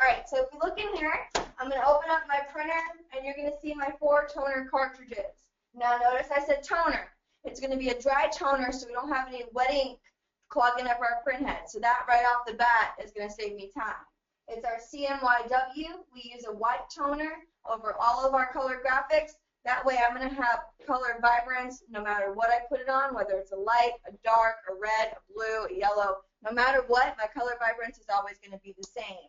All right, so if you look in here, I'm going to open up my printer, and you're going to see my 4 toner cartridges. Now notice I said toner. It's going to be a dry toner so we don't have any wet ink clogging up our print head. So that right off the bat is going to save me time. It's our CMYW. We use a white toner over all of our color graphics. That way I'm going to have color vibrance no matter what I put it on, whether it's a light, a dark, a red, a blue, a yellow. No matter what, my color vibrance is always going to be the same.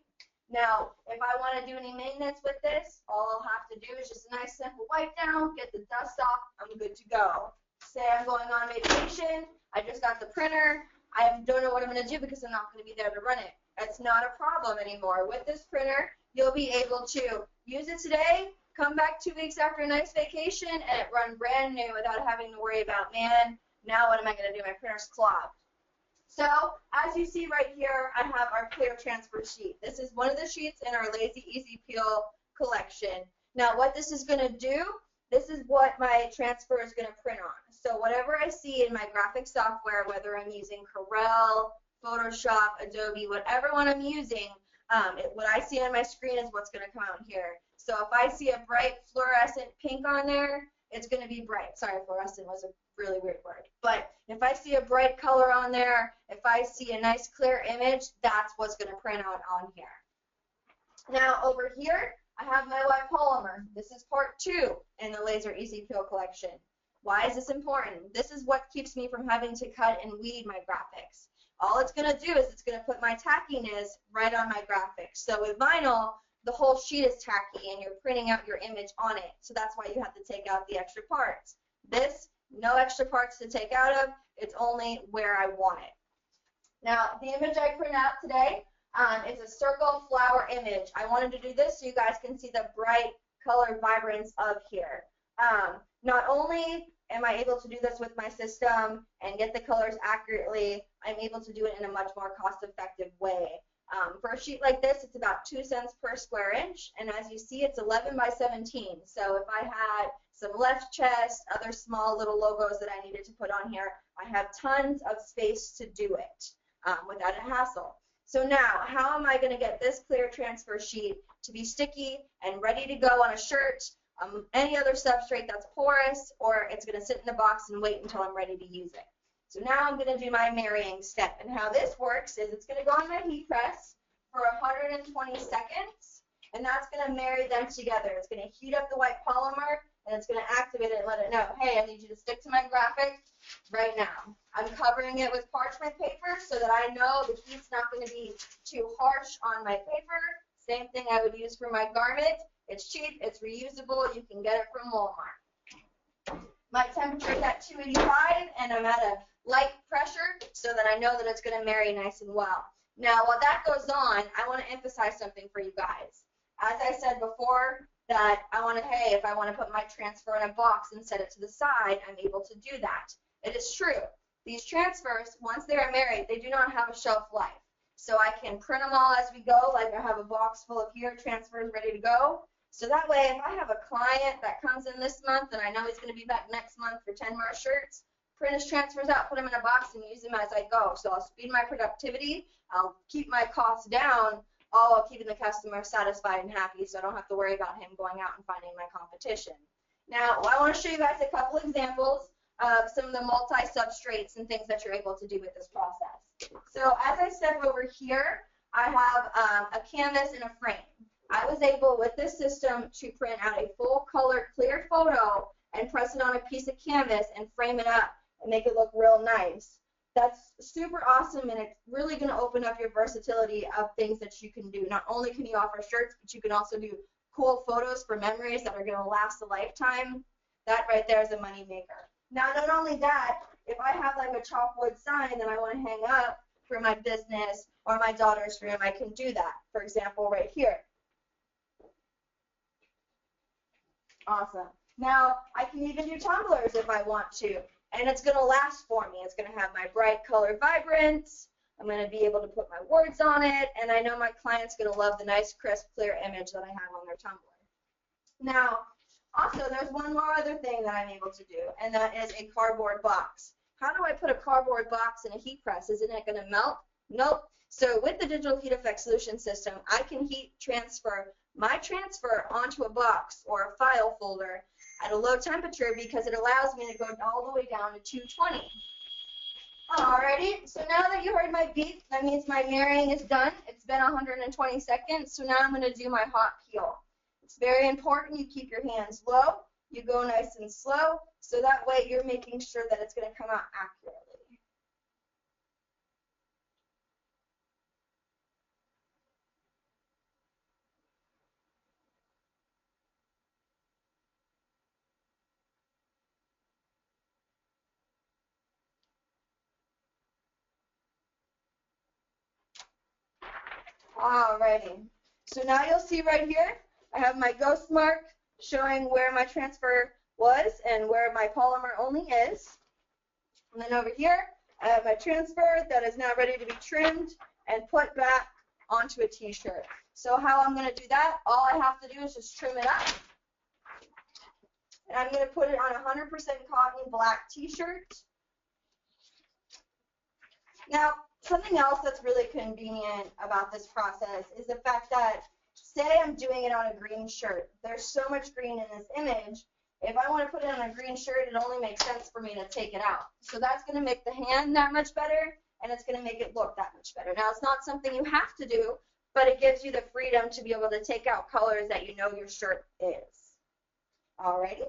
Now, if I want to do any maintenance with this, all I'll have to do is just a nice simple wipe down, get the dust off, I'm good to go. Say I'm going on vacation, I just got the printer, I don't know what I'm going to do because I'm not going to be there to run it. That's not a problem anymore. With this printer, you'll be able to use it today, come back 2 weeks after a nice vacation, and it run brand new without having to worry about, man, now what am I going to do? My printer's clogged. So, as you see right here, I have our clear transfer sheet. This is one of the sheets in our Lazy Easy Peel collection. Now, what this is going to do, this is what my transfer is going to print on. So, whatever I see in my graphic software, whether I'm using Corel, Photoshop, Adobe, whatever one I'm using, what I see on my screen is what's going to come out here. So, if I see a bright fluorescent pink on there, it's going to be bright. Sorry, fluorescent was a really weird word. But if I see a bright color on there, if I see a nice clear image, that's what's going to print out on here. Now over here, I have my white polymer. This is part 2 in the Laser Easy Peel collection. Why is this important? This is what keeps me from having to cut and weed my graphics. All it's going to do is it's going to put my tackiness right on my graphics. So with vinyl, the whole sheet is tacky and you're printing out your image on it. So that's why you have to take out the extra parts. This, no extra parts to take out of. It's only where I want it. Now, the image I print out today is a circle flower image. I wanted to do this so you guys can see the bright color vibrance of here. Not only am I able to do this with my system and get the colors accurately, I'm able to do it in a much more cost-effective way. For a sheet like this, it's about 2 cents per square inch, and as you see, it's 11 by 17. So if I had some left chest, other small little logos that I needed to put on here, I have tons of space to do it without a hassle. So now, how am I going to get this clear transfer sheet to be sticky and ready to go on a shirt, any other substrate that's porous, or it's going to sit in the box and wait until I'm ready to use it? So now I'm going to do my marrying step. And how this works is it's going to go on my heat press for 120 seconds, and that's going to marry them together. It's going to heat up the white polymer, and it's going to activate it and let it know, hey, I need you to stick to my graphic right now. I'm covering it with parchment paper so that I know the heat's not going to be too harsh on my paper. Same thing I would use for my garment. It's cheap, it's reusable, you can get it from Walmart. My temperature is at 285, and I'm at a light pressure so that I know that it's going to marry nice and well. Now, while that goes on, I want to emphasize something for you guys. As I said before, that I want to, hey, if I want to put my transfer in a box and set it to the side, I'm able to do that. It is true. These transfers, once they are married, they do not have a shelf life. So I can print them all as we go, like I have a box full of here, transfers ready to go. So that way, if I have a client that comes in this month and I know he's going to be back next month for 10 more shirts, print his transfers out, put them in a box, and use them as I go. So I'll speed my productivity, I'll keep my costs down, all while keeping the customer satisfied and happy so I don't have to worry about him going out and finding my competition. Now, I want to show you guys a couple examples of some of the multi-substrates and things that you're able to do with this process. So as I said over here, I have a canvas and a frame. I was able, with this system, to print out a full color clear photo and press it on a piece of canvas and frame it up and make it look real nice. That's super awesome, and it's really going to open up your versatility of things that you can do. Not only can you offer shirts, but you can also do cool photos for memories that are going to last a lifetime. That right there is a money maker. Now, not only that, if I have like a chalkwood sign that I want to hang up for my business or my daughter's room, I can do that. For example, right here. Awesome. Now, I can even do tumblers if I want to, and it's going to last for me. It's going to have my bright color vibrance. I'm going to be able to put my words on it, and I know my client's going to love the nice, crisp, clear image that I have on their tumbler. Now, also, there's one more other thing that I'm able to do, and that is a cardboard box. How do I put a cardboard box in a heat press? Isn't it going to melt? Nope. So with the Digital HeatFX solution system, I can heat transfer my transfer onto a box or a file folder at a low temperature because it allows me to go all the way down to 220. Alrighty, so now that you heard my beep, that means my marrying is done. It's been 120 seconds, so now I'm going to do my hot peel. It's very important you keep your hands low, you go nice and slow, so that way you're making sure that it's going to come out accurately. Alrighty, so now you'll see right here, I have my ghost mark showing where my transfer was and where my polymer only is. And then over here, I have my transfer that is now ready to be trimmed and put back onto a t-shirt. So how I'm going to do that, all I have to do is just trim it up. And I'm going to put it on a 100% cotton black t-shirt. Now, something else that's really convenient about this process is the fact that, say I'm doing it on a green shirt. There's so much green in this image. If I want to put it on a green shirt, it only makes sense for me to take it out. So that's going to make the hand that much better, and it's going to make it look that much better. Now, it's not something you have to do, but it gives you the freedom to be able to take out colors that you know your shirt is. Alrighty.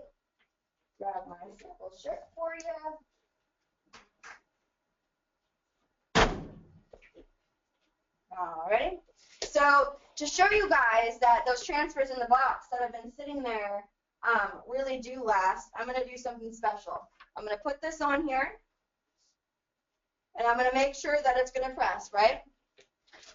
Grab my sample shirt for you. Alrighty. So to show you guys that those transfers in the box that have been sitting there really do last, I'm going to do something special. I'm going to put this on here, and I'm going to make sure that it's going to press, right?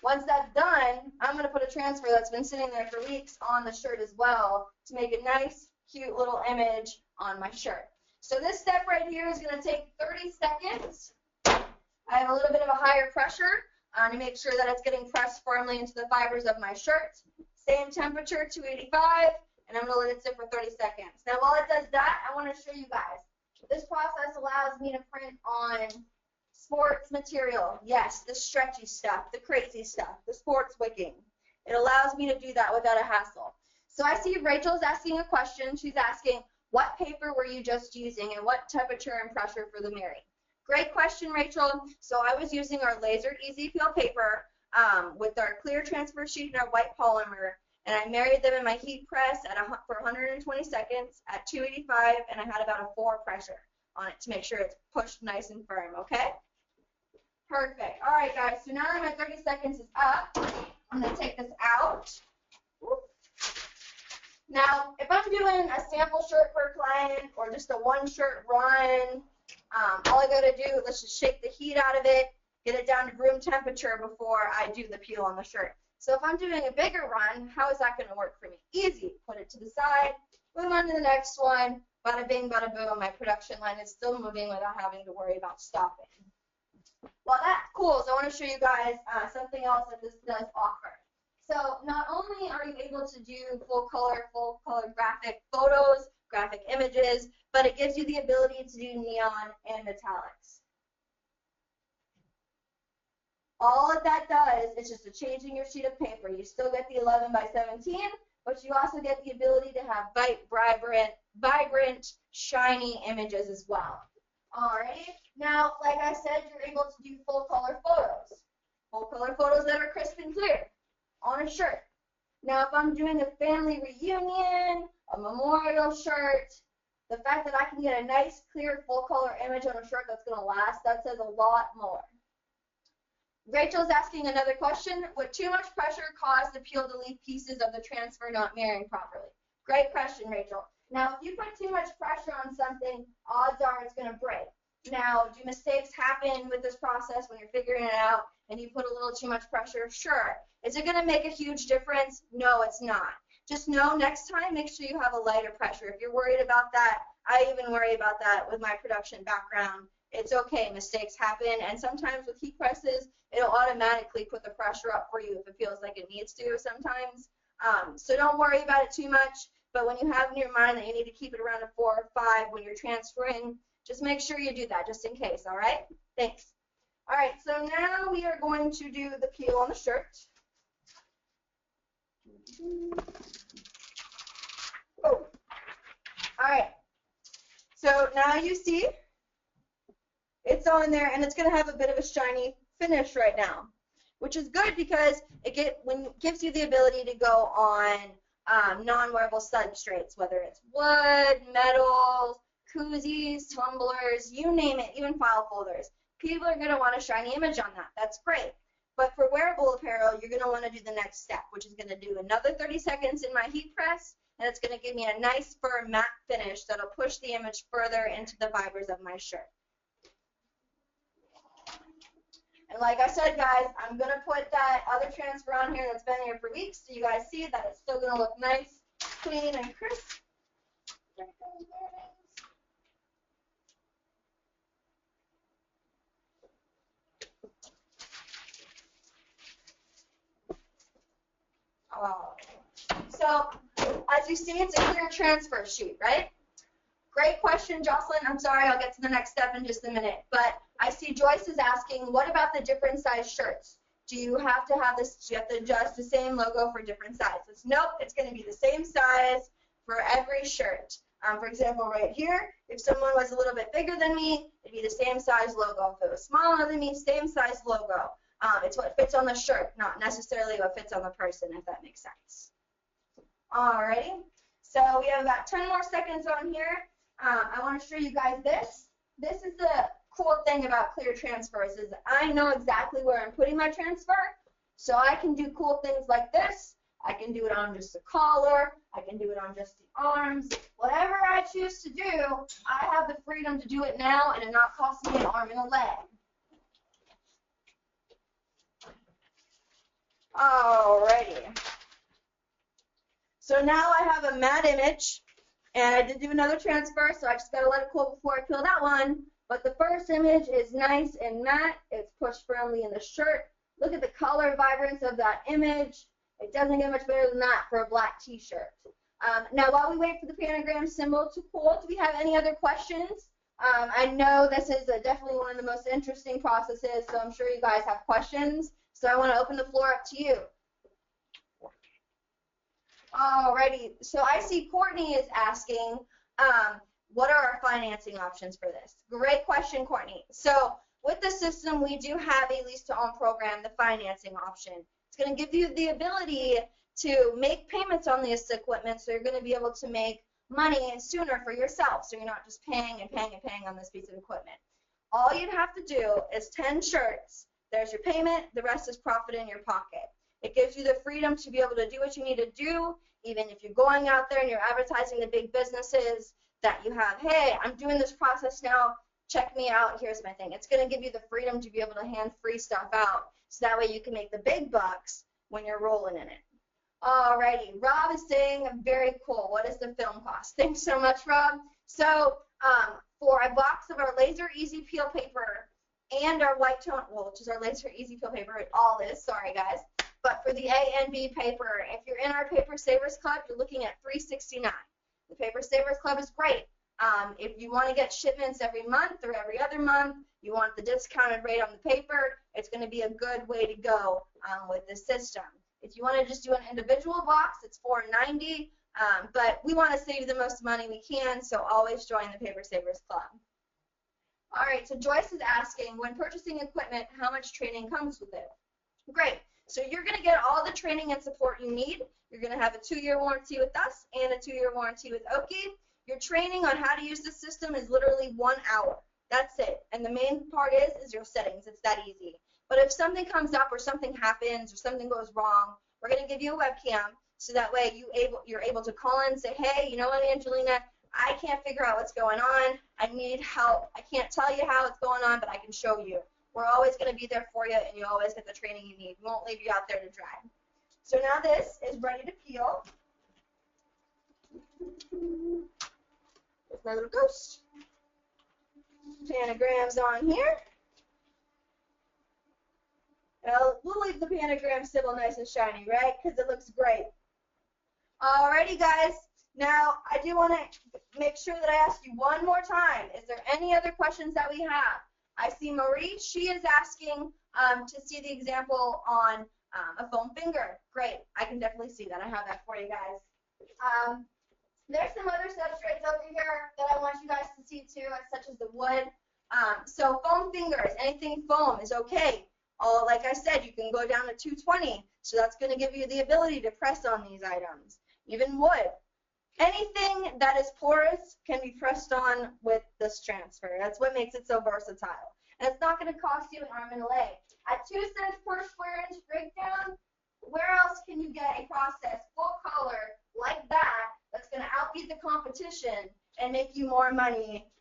Once that's done, I'm going to put a transfer that's been sitting there for weeks on the shirt as well to make a nice, cute little image on my shirt. So this step right here is going to take 30 seconds. I have a little bit of a higher pressure to make sure that it's getting pressed firmly into the fibers of my shirt. Same temperature, 285, and I'm going to let it sit for 30 seconds. Now, while it does that, I want to show you guys. This process allows me to print on sports material. Yes, the stretchy stuff, the crazy stuff, the sports wicking. It allows me to do that without a hassle. So I see Rachel's asking a question. She's asking, what paper were you just using and what temperature and pressure for the marry? Great question, Rachel. So I was using our laser easy peel paper with our clear transfer sheet and our white polymer, and I married them in my heat press for 120 seconds at 285, and I had about a 4 pressure on it to make sure it's pushed nice and firm, okay? Perfect. All right, guys, so now that my 30 seconds is up, I'm going to take this out. Now, if I'm doing a sample shirt for a client or just a one-shirt run, all I got to do, let's just shake the heat out of it, get it down to room temperature before I do the peel on the shirt. So if I'm doing a bigger run, how is that going to work for me? Easy. Put it to the side, move on to the next one, bada bing, bada boom. My production line is still moving without having to worry about stopping. Well, that's cool. So I want to show you guys something else that this does offer. So not only are you able to do full color graphic photos, graphic images, but it gives you the ability to do neon and metallics. All that that does is just a changing your sheet of paper. You still get the 11 by 17, but you also get the ability to have vibrant, shiny images as well. Alright, now, like I said, you're able to do full color photos that are crisp and clear on a shirt. Now, if I'm doing a family reunion, a memorial shirt, the fact that I can get a nice, clear, full color image on a shirt that's going to last, that says a lot more. Rachel's asking another question. Would too much pressure cause the peel to leave pieces of the transfer not marrying properly? Great question, Rachel. Now, if you put too much pressure on something, odds are it's going to break. Now, do mistakes happen with this process when you're figuring it out and you put a little too much pressure? Sure. Is it going to make a huge difference? No, it's not. Just know next time, make sure you have a lighter pressure. If you're worried about that, I even worry about that with my production background. It's okay, mistakes happen, and sometimes with heat presses, it'll automatically put the pressure up for you if it feels like it needs to sometimes. So don't worry about it too much, but when you have in your mind that you need to keep it around a 4 or 5 when you're transferring, just make sure you do that just in case, all right? Thanks. All right, so now we are going to do the peel on the shirt. Oh, all right. So now you see it's on there, and it's going to have a bit of a shiny finish right now, which is good because it gives you the ability to go on non-wearable substrates, whether it's wood, metal, koozies, tumblers, you name it, even file folders. People are going to want a shiny image on that. That's great. But for wearable apparel, you're going to want to do the next step, which is going to do another 30 seconds in my heat press, and it's going to give me a nice firm matte finish that'll push the image further into the fibers of my shirt. And like I said, guys, I'm going to put that other transfer on here that's been here for weeks so you guys see that it's still going to look nice, clean, and crisp. There it goes. There it is. So, as you see, it's a clear transfer sheet, right? Great question, Jocelyn. I'm sorry, I'll get to the next step in just a minute. But I see Joyce is asking, what about the different size shirts? Do you have to have this, do you have to adjust the same logo for different sizes? Nope, it's going to be the same size for every shirt. For example, right here, if someone was a little bit bigger than me, it'd be the same size logo. If it was smaller than me, same size logo. It's what fits on the shirt, not necessarily what fits on the person, if that makes sense. Alrighty, so we have about 10 more seconds on here. I want to show you guys this. This is the cool thing about clear transfers is I know exactly where I'm putting my transfer, so I can do cool things like this. I can do it on just the collar. I can do it on just the arms. Whatever I choose to do, I have the freedom to do it now and it not cost me an arm and a leg. Alrighty. So now I have a matte image, and I did do another transfer, so I just got to let it cool before I peel that one. But the first image is nice and matte. It's push firmly in the shirt. Look at the color vibrance of that image. It doesn't get much better than that for a black t-shirt. Now, while we wait for the panagram symbol to cool, do we have any other questions? I know this is definitely one of the most interesting processes, so I'm sure you guys have questions. So I want to open the floor up to you. Alrighty, so I see Courtney is asking, what are our financing options for this? Great question, Courtney. So with the system, we do have a lease-to-own program, the financing option. It's going to give you the ability to make payments on this equipment, so you're going to be able to make money sooner for yourself, so you're not just paying and paying and paying on this piece of equipment. All you'd have to do is 10 shirts. There's your payment. The rest is profit in your pocket. It gives you the freedom to be able to do what you need to do, even if you're going out there and you're advertising to big businesses that you have, hey, I'm doing this process now, check me out, here's my thing. It's going to give you the freedom to be able to hand free stuff out, so that way you can make the big bucks when you're rolling in it. Alrighty, Rob is saying, very cool, what is the film cost? Thanks so much, Rob. So for a box of our laser easy peel paper and our white tone, well, which is our laser easy peel paper, it all is, sorry guys. But for the A and B paper, if you're in our Paper Savers Club, you're looking at $369. The Paper Savers Club is great. If you want to get shipments every month or every other month, you want the discounted rate on the paper, it's going to be a good way to go with this system. If you want to just do an individual box, it's $490, but we want to save you the most money we can, so always join the Paper Savers Club. All right, so Joyce is asking, when purchasing equipment, how much training comes with it? Great. So you're going to get all the training and support you need. You're going to have a 2-year warranty with us and a 2-year warranty with Oki. Your training on how to use the system is literally 1 hour. That's it. And the main part is your settings. It's that easy. But if something comes up or something happens or something goes wrong, we're going to give you a webcam so that way you're able to call in and say, hey, you know what, Angelina, I can't figure out what's going on. I need help. I can't tell you how it's going on, but I can show you. We're always going to be there for you, and you always get the training you need. We won't leave you out there to dry. So now this is ready to peel. There's my little ghost. Panagram's on here. We'll leave the panagram symbol nice and shiny, right? Because it looks great. Alrighty, guys. Now, I do want to make sure that I ask you one more time. Is there any other questions that we have? I see Marie. She is asking to see the example on a foam finger. Great. I can definitely see that. I have that for you guys. There's some other substrates over here that I want you guys to see too, such as the wood. So foam fingers, anything foam is okay. Like I said, you can go down to 220, so that's going to give you the ability to press on these items. Even wood. Anything that is porous can be pressed on with this transfer. That's what makes it so versatile. And it's not going to cost you an arm and a leg. At 2 cents per square inch breakdown, where else can you get a process full color like that that's going to outbeat the competition and make you more money?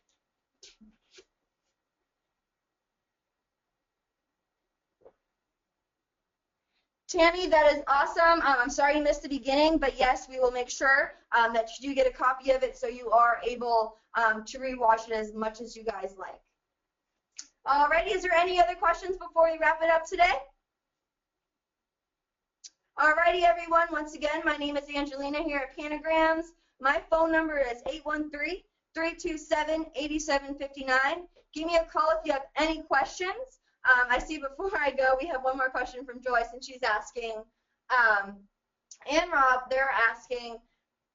Tammy, that is awesome. I'm sorry you missed the beginning, but yes, we will make sure that you do get a copy of it so you are able to rewatch it as much as you guys like. Alrighty, is there any other questions before we wrap it up today? Alrighty, everyone. Once again, my name is Angelina here at Panagrams. My phone number is 813-327-8759. Give me a call if you have any questions. I see before I go, we have one more question from Joyce, and she's asking, and Rob, they're asking,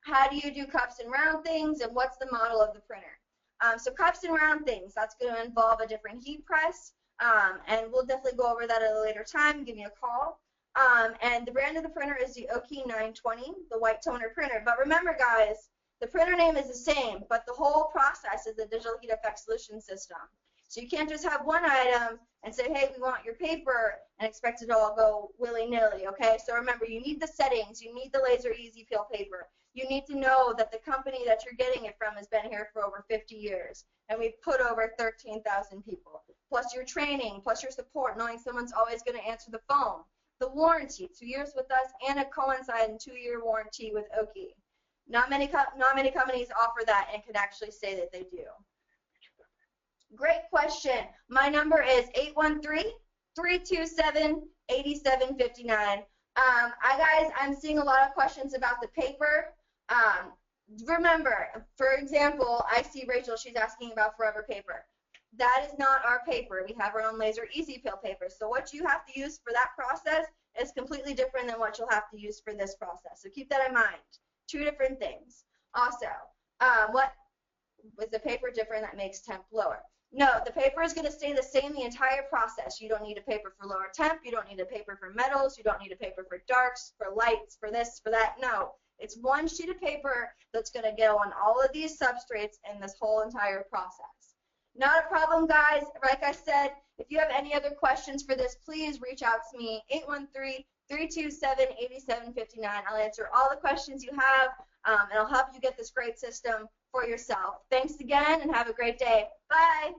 how do you do cups and round things, and what's the model of the printer? So cups and round things, that's going to involve a different heat press, and we'll definitely go over that at a later time. Give me a call. And the brand of the printer is the Oki 920, the white toner printer. But remember, guys, the printer name is the same, but the whole process is the Digital HeatFX solution system. So you can't just have one item and say, hey, we want your paper, and expect it to all go willy-nilly, okay? So remember, you need the settings. You need the laser easy peel paper. You need to know that the company that you're getting it from has been here for over 50 years, and we've put over 13,000 people. Plus your training, plus your support, knowing someone's always going to answer the phone. The warranty, 2 years with us, and a coinciding 2-year warranty with Oki. Not many companies offer that and can actually say that they do. Great question. My number is 813-327-8759. Guys, I'm seeing a lot of questions about the paper. Remember, for example, I see Rachel, she's asking about Forever paper. That is not our paper. We have our own laser easy peel paper. So what you have to use for that process is completely different than what you'll have to use for this process. So keep that in mind. 2 different things. Also, what was the paper different that makes temp lower? No, the paper is going to stay the same the entire process. You don't need a paper for lower temp. You don't need a paper for metals. You don't need a paper for darks, for lights, for this, for that. No, it's one sheet of paper that's going to go on all of these substrates in this whole entire process. Not a problem, guys. Like I said, if you have any other questions for this, please reach out to me, 813-327-8759. I'll answer all the questions you have, and I'll help you get this great system for yourself. Thanks again, and have a great day. Bye.